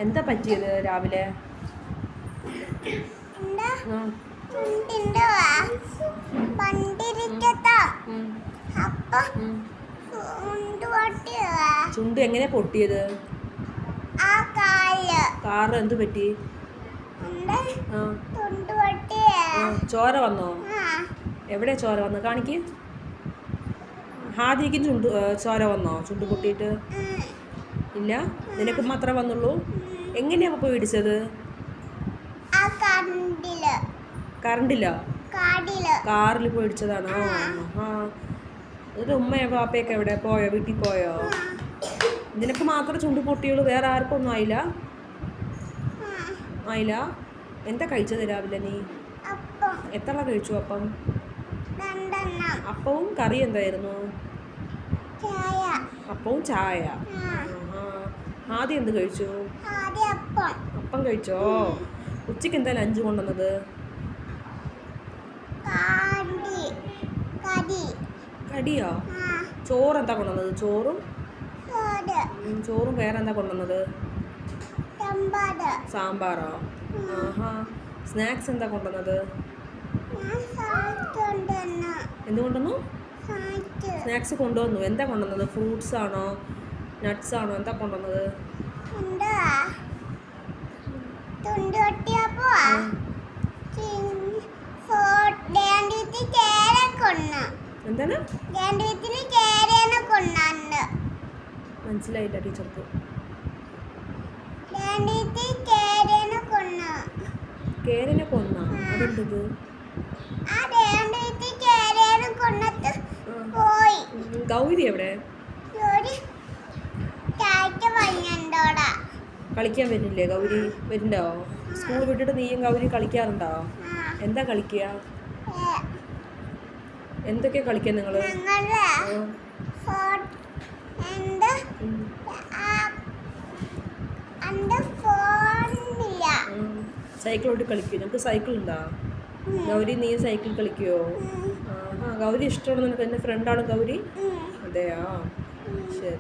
എന്താ പറ്റിയത് രാവിലെ? ചുണ്ട് എങ്ങനെ പൊട്ടിയത്? കാറ് എന്ത് പറ്റി? ചോര വന്നോ? എവിടെ ചോര വന്നു? കാണിക്ക്. ഹാദിക്കും ചോര വന്നോ? ചുണ്ട് പൊട്ടിയിട്ട് ഇല്ല, നിനക്ക് മാത്രമേ വന്നുള്ളൂ. എങ്ങനെയാ പോയി ഇടിച്ചത്? കറണ്ടില്ല, കാറിൽ പോയി ഇടിച്ചതാണോ? എന്നിട്ട് ഉമ്മയോ പാപ്പയൊക്കെ എവിടെ പോയോ? വീട്ടിൽ പോയോ? നിനക്ക് മാത്രം ചുണ്ട് പൊട്ടിയുള്ളൂ, വേറെ ആർക്കും ഒന്നും ആയില്ല? ആയില്ല. എന്താ കഴിച്ചത് രാവിലെ നീ? എത്ര കഴിച്ചു അപ്പം? അപ്പവും കറി എന്തായിരുന്നു? അപ്പവും ചായ. ആദ്യം എന്ത് കഴിച്ചു? അപ്പം കഴിച്ചോ? ഉച്ചക്ക് എന്താ ലഞ്ച് കൊണ്ടുവന്നത്? കടിയോ? ചോറ് എന്താ കൊണ്ടുവന്നത്? ചോറും വേറെ എന്താ കൊണ്ടുവന്നത്? സാമ്പാറോ? സ്നാക്സ് എന്താ കൊണ്ടുവന്നത്? എന്ത് കൊണ്ടുവന്നു? സ്നാക്സ് കൊണ്ടുവന്നു. എന്താ കൊണ്ടുവന്നത്? ഫ്രൂട്ട്സ് ആണോ, നട്ട്സ് ആണോ, എന്താ കൊണ്ടുവന്നത്? എന്താണ്? മനസ്സിലായില്ല ടീച്ചർക്ക്. കേരനെ കൊന്ന? അതെന്തത്? ഗൗരി എവിടെ? കളിക്കാൻ വരുന്നില്ലേ ഗൗരി? വരുന്നുണ്ടോ? സ്കൂൾ വിട്ടിട്ട് നീയും ഗൗരി കളിക്കാറുണ്ടോ? എന്താ കളിക്കുക? എന്തൊക്കെയാ കളിക്കാൻ നിങ്ങള്? സൈക്കിളോട്ട് കളിക്കുമോ? നമുക്ക് സൈക്കിൾ ഉണ്ടോ? ഗൗരി നീ സൈക്കിൾ കളിക്കുമോ? ഗൗരി ഇഷ്ടമാണ് നിനക്ക്? എൻ്റെ ഫ്രണ്ടാണ് ഗൗരി. അതെയോ? ശരി.